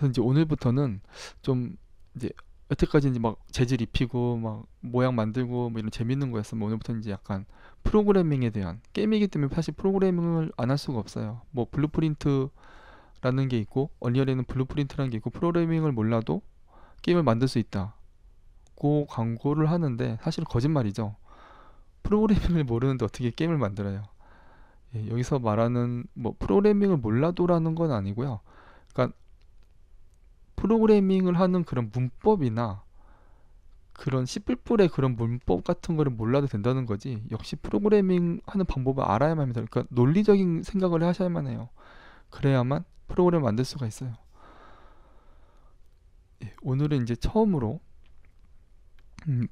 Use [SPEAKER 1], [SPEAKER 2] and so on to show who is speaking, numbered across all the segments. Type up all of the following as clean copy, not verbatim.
[SPEAKER 1] 그래서 이제 오늘부터는 좀 이제 여태까지 이제 막 재질 입히고 막 모양 만들고 뭐 이런 재밌는 거였으면 오늘부터는 이제 약간 프로그래밍에 대한 게임이기 때문에 사실 프로그래밍을 안 할 수가 없어요. 뭐 블루프린트라는 게 있고 언리얼에는 블루프린트라는 게 있고 프로그래밍을 몰라도 게임을 만들 수 있다고 광고를 하는데 사실 거짓말이죠. 프로그래밍을 모르는데 어떻게 게임을 만들어요? 예, 여기서 말하는 뭐 프로그래밍을 몰라도라는 건 아니고요. 그러니까 프로그래밍을 하는 그런 문법이나 그런 C++의 그런 문법 같은 거를 몰라도 된다는 거지. 역시 프로그래밍 하는 방법을 알아야만 합니다. 그러니까 논리적인 생각을 하셔야만 해요. 그래야만 프로그램을 만들 수가 있어요. 예, 오늘은 이제 처음으로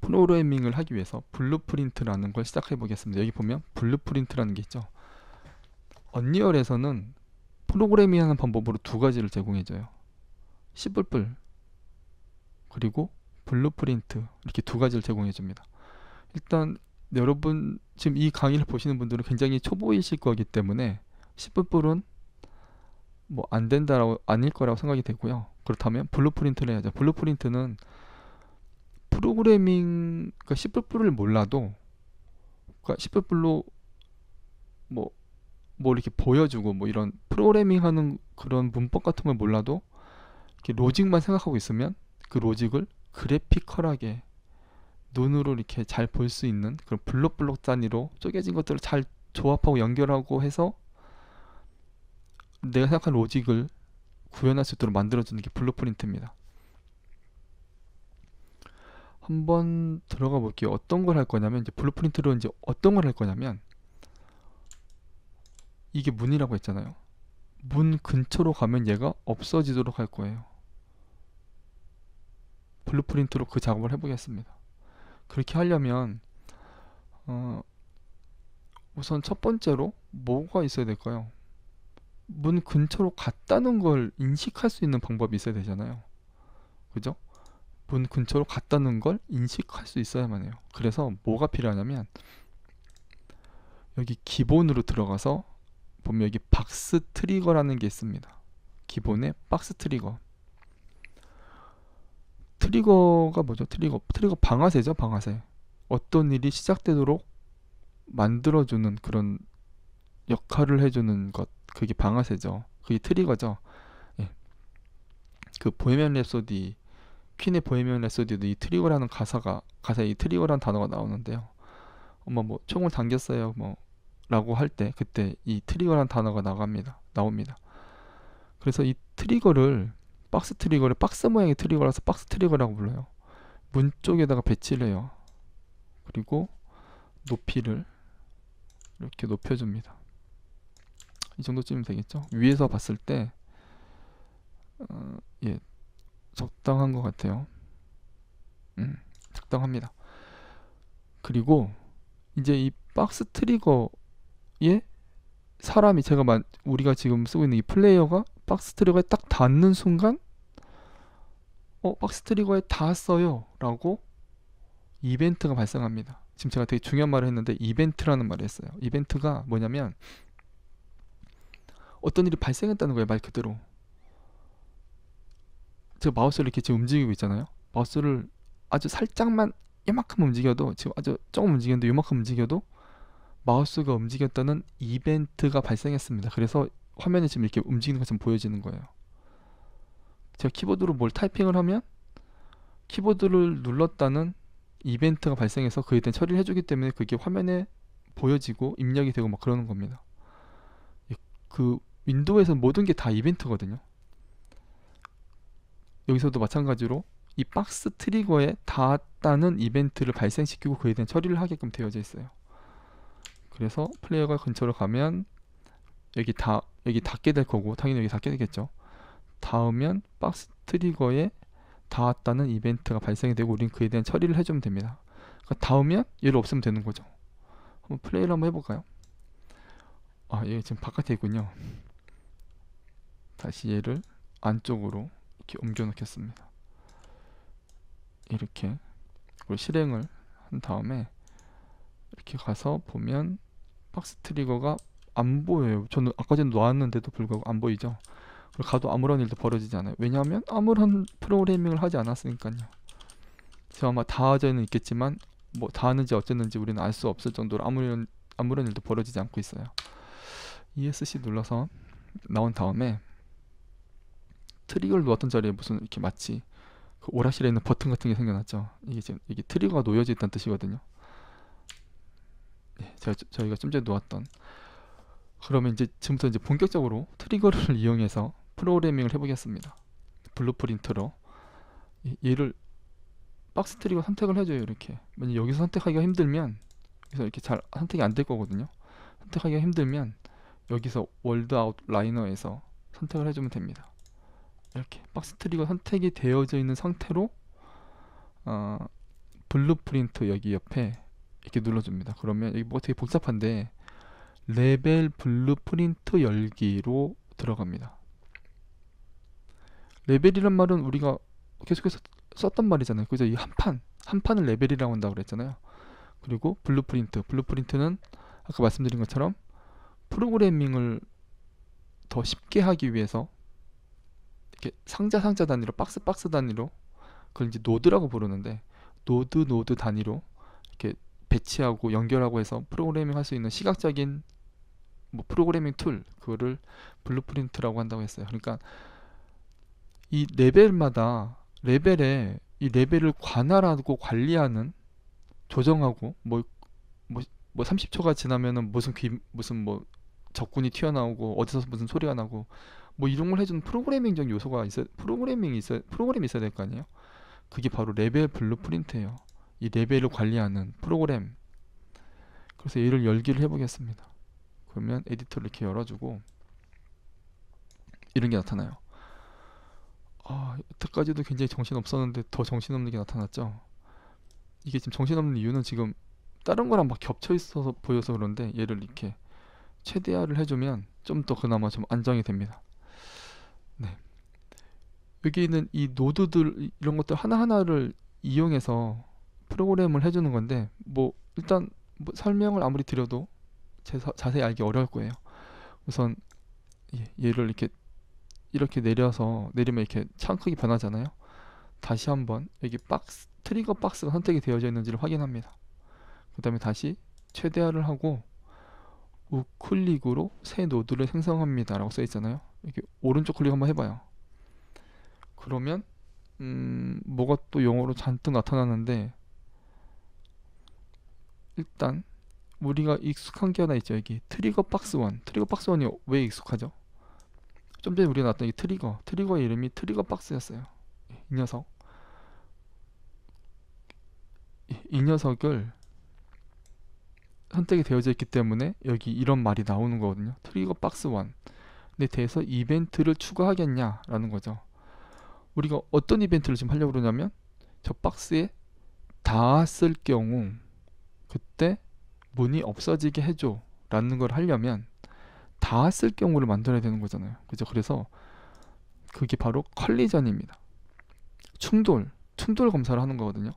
[SPEAKER 1] 프로그래밍을 하기 위해서 블루프린트라는 걸 시작해 보겠습니다. 여기 보면 블루프린트라는 게 있죠. 언리얼에서는 프로그래밍 하는 방법으로 두 가지를 제공해줘요. C++ 그리고 블루프린트 이렇게 두 가지를 제공해 줍니다. 일단 여러분 지금 이 강의를 보시는 분들은 굉장히 초보이실 거기 때문에 C++은 뭐 안 된다라고 아닐 거라고 생각이 되고요. 그렇다면 블루프린트를 해야죠. 블루프린트는 프로그래밍 그러니까 C++를 몰라도 그러니까 C++로 뭐, 뭐 이렇게 보여주고 뭐 이런 프로그래밍 하는 그런 문법 같은 걸 몰라도 이렇게 로직만 생각하고 있으면 그 로직을 그래피컬하게 눈으로 이렇게 잘 볼 수 있는 그런 블록 단위로 쪼개진 것들을 잘 조합하고 연결하고 해서 내가 생각한 로직을 구현할 수 있도록 만들어주는 게 블루프린트입니다. 한번 들어가 볼게요. 어떤 걸 할 거냐면 이제 블루프린트로 이제 어떤 걸 할 거냐면 이게 문이라고 했잖아요. 문 근처로 가면 얘가 없어지도록 할 거예요. 블루프린트로 그 작업을 해보겠습니다. 그렇게 하려면 어, 우선 첫 번째로 뭐가 있어야 될까요? 문 근처로 갔다는 걸 인식할 수 있는 방법이 있어야 되잖아요. 그죠? 문 근처로 갔다는 걸 인식할 수 있어야만 해요. 그래서 뭐가 필요하냐면 여기 기본으로 들어가서 보면 여기 박스 트리거라는 게 있습니다. 기본에 박스 트리거. 트리거가 뭐죠? 트리거 방아쇠죠, 방아쇠. 어떤 일이 시작되도록 만들어주는 그런 역할을 해주는 것. 그게 방아쇠죠. 그게 트리거죠. 예. 그 보헤미안 랩소디 퀸의 보헤미안 랩소디도 이 트리거라는 가사에 이 트리거라는 단어가 나오는데요. 엄마 뭐 총을 당겼어요 뭐 라고 할 때 그때 이 트리거라는 단어가 나옵니다. 그래서 이 트리거를 박스 트리거를 박스 모양의 트리거라서 박스 트리거라고 불러요. 문 쪽에다가 배치를 해요. 그리고 높이를 이렇게 높여줍니다. 이 정도쯤이면 되겠죠. 위에서 봤을 때 예, 적당한 것 같아요. 적당합니다. 그리고 이제 이 박스 트리거에 사람이 우리가 지금 쓰고 있는 이 플레이어가 박스 트리거에 딱 닿는 순간 박스 트리거에 닿았어요 라고 이벤트가 발생합니다. 지금 제가 되게 중요한 말을 했는데 이벤트라는 말을 했어요. 이벤트가 뭐냐면 어떤 일이 발생했다는 거예요. 말 그대로. 제가 마우스를 이렇게 지금 움직이고 있잖아요. 마우스를 아주 살짝만 이만큼 움직여도 지금 아주 조금 움직였는데 이만큼 움직여도 마우스가 움직였다는 이벤트가 발생했습니다. 그래서 화면에 지금 이렇게 움직이는 것처럼 보여지는 거예요. 제가 키보드로 뭘 타이핑을 하면 키보드를 눌렀다는 이벤트가 발생해서 그에 대한 처리를 해주기 때문에 그게 화면에 보여지고 입력이 되고 막 그러는 겁니다. 그 윈도우에서 모든 게 다 이벤트거든요. 여기서도 마찬가지로 이 박스 트리거에 닿았다는 이벤트를 발생시키고 그에 대한 처리를 하게끔 되어져 있어요. 그래서 플레이어가 근처로 가면 여기 닿게 될 거고 당연히 여기 닿게 되겠죠. 닿으면 박스 트리거에 닿았다는 이벤트가 발생이 되고 우린 그에 대한 처리를 해주면 됩니다. 그러니까 닿으면 얘를 없애면 되는 거죠. 한번 플레이를 한번 해볼까요? 얘 지금 바깥에 있군요. 다시 얘를 안쪽으로 이렇게 옮겨 놓겠습니다. 이렇게 그리고 실행을 한 다음에 이렇게 가서 보면 박스 트리거가 안 보여요. 저는 아까 전에 놓았는데도 불구하고 안 보이죠. 그리고 가도 아무런 일도 벌어지지 않아요. 왜냐하면 아무런 프로그래밍을 하지 않았으니까요. 그래서 아마 닿아져는 있겠지만 뭐 닿았는지 어쨌는지 우리는 알 수 없을 정도로 아무런 일도 벌어지지 않고 있어요. ESC 눌러서 나온 다음에 트리거를 놓았던 자리에 무슨 이렇게 마치 그 오락실에 있는 버튼 같은 게 생겨났죠. 이게 지금 이게 트리거가 놓여져 있다는 뜻이거든요. 예, 저희가 좀 전에 놓았던. 그러면 이제 지금부터 이제 본격적으로 트리거를 이용해서 프로그래밍을 해보겠습니다. 블루프린트로 얘를 박스 트리거 선택을 해줘요. 이렇게 만약 여기서 선택하기가 힘들면 여기서 이렇게 잘 선택이 안 될 거거든요. 선택하기가 힘들면 여기서 월드 아웃라이너에서 선택을 해주면 됩니다. 이렇게 박스 트리거 선택이 되어져 있는 상태로 블루프린트 여기 옆에 이렇게 눌러줍니다. 그러면 여기 뭐가 되게 복잡한데 레벨 블루프린트 열기로 들어갑니다. 레벨이란 말은 우리가 계속해서 썼단 말이잖아요. 그래서 이 한 판을 레벨이라고 한다고 그랬잖아요. 그리고 블루프린트는 아까 말씀드린 것처럼 프로그래밍을 더 쉽게 하기 위해서 이렇게 상자 단위로 박스 단위로 그걸 이제 노드라고 부르는데 노드 단위로 이렇게 배치하고 연결하고 해서 프로그래밍 할 수 있는 시각적인 뭐 프로그래밍 툴 그거를 블루프린트라고 한다고 했어요. 그러니까 이 레벨에 이 레벨을 관할하고 관리하는 조정하고 뭐 30초가 지나면은 무슨 뭐 적군이 튀어나오고 어디서 무슨 소리가 나고 뭐 이런 걸 해주는 프로그래밍적 요소가 프로그램이 있어야 될 거 아니에요. 그게 바로 레벨 블루프린트예요. 이 레벨을 관리하는 프로그램. 그래서 얘를 열기를 해보겠습니다. 그러면 에디터를 이렇게 열어주고 이런 게 나타나요. 여태까지도 굉장히 정신없었는데 더 정신없는 게 나타났죠. 이게 지금 정신없는 이유는 지금 다른 거랑 막 겹쳐 있어서 보여서 그런데 얘를 이렇게 최대화를 해주면 좀 더 그나마 좀 안정이 됩니다. 네. 여기 있는 이 노드들 이런 것들 하나하나를 이용해서 프로그램을 해주는 건데 뭐 일단 뭐 설명을 아무리 드려도 자세히 알기 어려울 거예요. 우선 얘를 이렇게 내리면 이렇게 창 크기 변하잖아요. 다시 한번 여기 트리거 박스가 선택이 되어져 있는지를 확인합니다. 그 다음에 다시 최대화를 하고 우클릭으로 새 노드를 생성합니다 라고 써 있잖아요. 이렇게 오른쪽 클릭 한번 해봐요. 그러면 뭐가 또 영어로 잔뜩 나타나는데 일단 우리가 익숙한 게 하나 있죠. 여기 트리거 박스 1 왜 익숙하죠? 좀 전에 우리가 나왔던 이 트리거의 이름이 트리거 박스였어요. 이 녀석을 선택이 되어져 있기 때문에 여기 이런 말이 나오는 거거든요. 트리거 박스 1에 대해서 이벤트를 추가하겠냐라는 거죠. 우리가 어떤 이벤트를 지금 하려고 그러냐면 저 박스에 닿았을 경우 그때 문이 없어지게 해줘 라는 걸 하려면 닿았을 경우를 만들어야 되는 거잖아요. 그죠? 그래서 그게 바로 컬리전입니다. 충돌 검사를 하는 거거든요.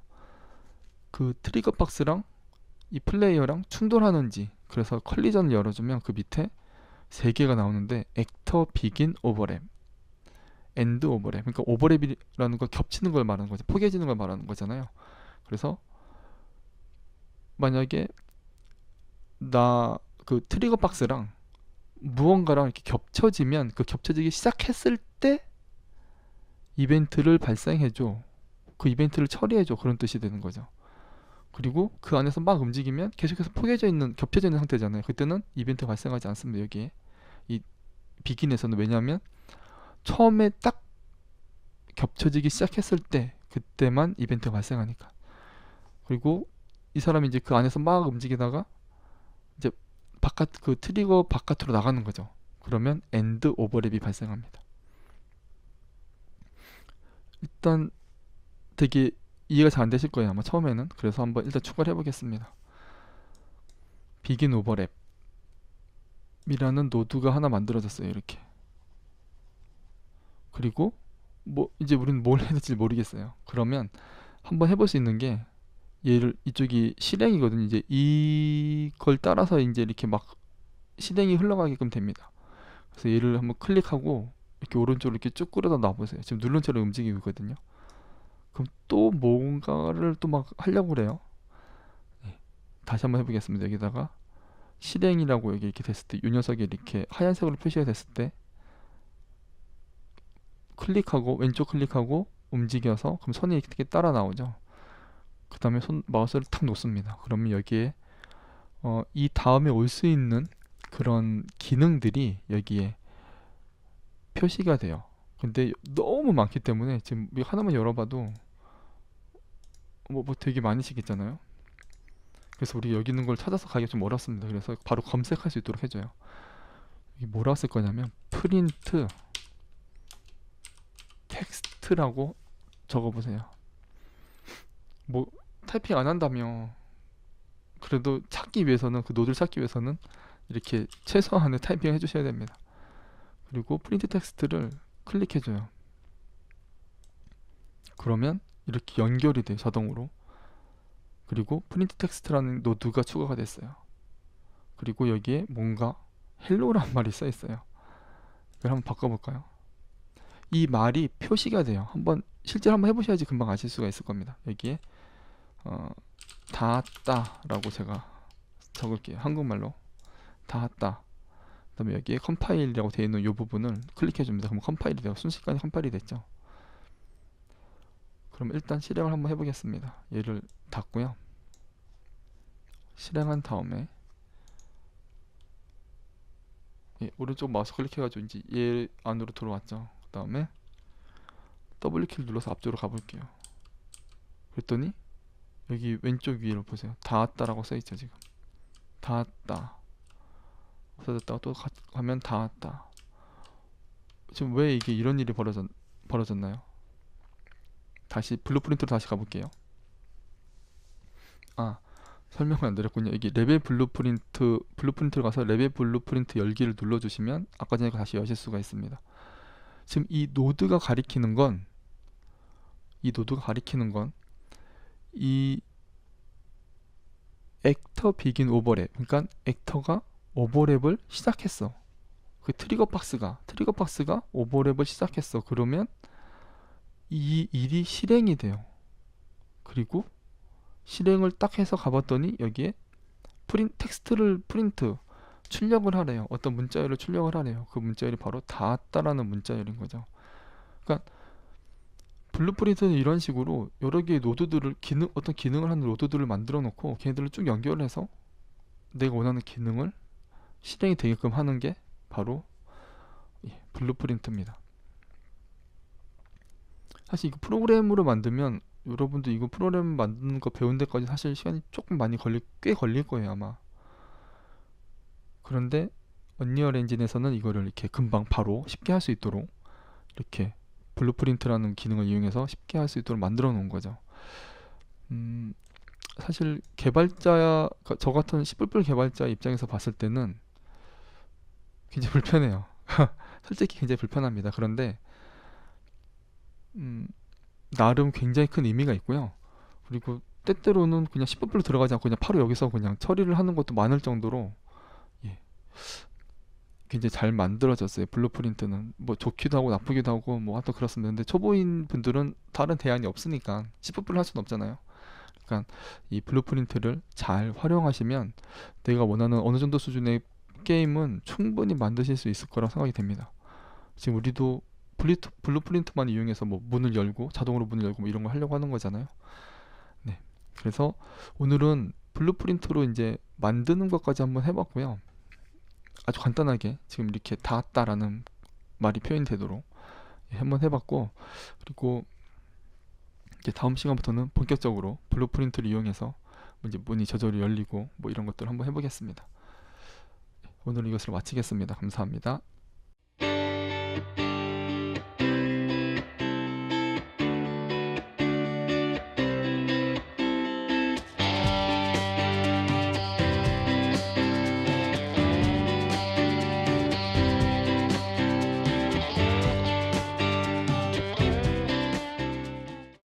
[SPEAKER 1] 그 트리거 박스랑 이 플레이어랑 충돌하는지 그래서 컬리전을 열어주면 그 밑에 3개가 나오는데 액터 비긴 오버랩 엔드 오버랩. 그러니까 오버랩이라는 거 겹치는 걸 말하는 거죠. 포개지는 걸 말하는 거잖아요. 그래서 만약에 나 그 트리거 박스랑 무언가랑 이렇게 겹쳐지면 그 겹쳐지기 시작했을 때 이벤트를 발생해줘. 그 이벤트를 처리해줘. 그런 뜻이 되는 거죠. 그리고 그 안에서 막 움직이면 계속해서 겹쳐져 있는 상태잖아요. 그때는 이벤트 발생하지 않습니다. 여기에 이 비긴에서는. 왜냐하면 처음에 딱 겹쳐지기 시작했을 때 그때만 이벤트가 발생하니까. 그리고 이 사람이 이제 그 안에서 막 움직이다가 이제 그 트리거 바깥으로 나가는 거죠. 그러면 엔드 오버랩이 발생합니다. 일단 되게 이해가 잘 안 되실 거예요, 아마 처음에는. 그래서 한번 일단 추가를 해보겠습니다. 비긴 오버랩이라는 노드가 하나 만들어졌어요. 이렇게. 그리고 뭐 이제 우리는 뭘 해야 될지 모르겠어요. 그러면 한번 해볼 수 있는 게 얘를 이쪽이 실행이거든요. 이제 이걸 따라서 이제 이렇게 막 실행이 흘러가게끔 됩니다. 그래서 얘를 한번 클릭하고 이렇게 오른쪽으로 이렇게 쭉 끌어다 놔보세요. 지금 누른 채로 움직이고 있거든요. 그럼 또 뭔가를 또 막 하려고 그래요. 네. 다시 한번 해보겠습니다. 여기다가 실행이라고 여기 이렇게 됐을 때, 이 녀석이 이렇게 하얀색으로 표시가 됐을 때 클릭하고 왼쪽 클릭하고 움직여서, 그럼 손이 이렇게 따라 나오죠. 그 다음에 마우스를 탁 놓습니다. 그러면 여기에 이 다음에 올 수 있는 그런 기능들이 여기에 표시가 돼요. 근데 너무 많기 때문에 지금 이거 하나만 열어봐도 뭐 되게 많이 시겠잖아요. 그래서 우리 여기 있는 걸 찾아서 가기가 좀 어렵습니다. 그래서 바로 검색할 수 있도록 해줘요. 여기 뭐라고 쓸 거냐면 프린트 텍스트라고 적어보세요. 뭐 타이핑 안 한다며 그래도 찾기 위해서는, 그 노드를 찾기 위해서는 이렇게 최소한의 타이핑 해주셔야 됩니다. 그리고 프린트 텍스트를 클릭해줘요. 그러면 이렇게 연결이 돼요, 자동으로. 그리고 프린트 텍스트라는 노드가 추가가 됐어요. 그리고 여기에 뭔가 헬로란 말이 써 있어요. 이걸 한번 바꿔볼까요? 이 말이 표시가 돼요. 실제로 한번 해보셔야지 금방 아실 수가 있을 겁니다. 여기에 닿았다 라고 제가 적을게요. 한국말로 닿았다. 그 다음에 여기에 컴파일이라고 되어 있는 이 부분을 클릭해 줍니다. 그럼 컴파일이 되고 순식간에 컴파일이 됐죠. 그럼 일단 실행을 한번 해보겠습니다. 얘를 닫고요. 실행한 다음에 오른쪽 마우스 클릭해가지고 이제 얘 안으로 들어왔죠. 그 다음에 W키를 눌러서 앞쪽으로 가볼게요. 그랬더니 여기 왼쪽 위로 보세요. 닿았다라고 써있죠. 지금 닿았다. 없어졌다가 또 가면 닿았다. 지금 왜 이게 이런 일이 벌어졌나요? 다시 블루프린트로 다시 가볼게요. 설명을 안 드렸군요. 여기 레벨 블루프린트로 가서 레벨 블루프린트 열기를 눌러주시면 아까 전에 다시 여실 수가 있습니다. 지금 이 노드가 가리키는 건 이 액터 비긴 오버랩, 그러니까 액터가 오버랩을 시작했어. 그 트리거 박스가 오버랩을 시작했어. 그러면 이 일이 실행이 돼요. 그리고 실행을 딱 해서 가봤더니 여기에 텍스트를 출력을 하래요. 어떤 문자열을 출력을 하래요. 그 문자열이 바로 닿았다라는 문자열인 거죠. 그러니까 블루프린트는 이런 식으로 여러 개의 노드들을 어떤 기능을 하는 노드들을 만들어 놓고 걔네들을 쭉 연결해서 내가 원하는 기능을 실행이 되게끔 하는 게 바로 블루프린트입니다. 사실 이거 프로그램으로 만들면 여러분도 이거 프로그램 만드는 거 배운 데까지 사실 시간이 조금 꽤 걸릴 거예요, 아마. 그런데 언리얼 엔진에서는 이거를 이렇게 금방 바로 쉽게 할 수 있도록 이렇게 블루프린트라는 기능을 이용해서 쉽게 할 수 있도록 만들어 놓은 거죠. 사실 저 같은 C++ 개발자 입장에서 봤을 때는 굉장히 불편해요. 솔직히 굉장히 불편합니다. 그런데 나름 굉장히 큰 의미가 있고요. 그리고 때때로는 그냥 C++로 들어가지 않고 그냥 바로 여기서 그냥 처리를 하는 것도 많을 정도로 굉장히 잘 만들어졌어요. 블루프린트는 뭐 좋기도 하고 나쁘기도 하고 뭐 하여튼 그렇습니다. 근데 초보인 분들은 다른 대안이 없으니까 C++를 할 수는 없잖아요. 그러니까 이 블루프린트를 잘 활용하시면 내가 원하는 어느 정도 수준의 게임은 충분히 만드실 수 있을 거라고 생각이 됩니다. 지금 우리도 블루프린트만 이용해서 뭐 자동으로 문을 열고 뭐 이런 걸 하려고 하는 거잖아요. 네. 그래서 오늘은 블루프린트로 이제 만드는 것까지 한번 해봤고요. 아주 간단하게 지금 이렇게 닿았다라는 말이 표현이 되도록 한번 해봤고, 그리고 이제 다음 시간부터는 본격적으로 블루프린트를 이용해서 이제 문이 저절로 열리고 뭐 이런 것들을 한번 해보겠습니다. 오늘 이것을 마치겠습니다. 감사합니다.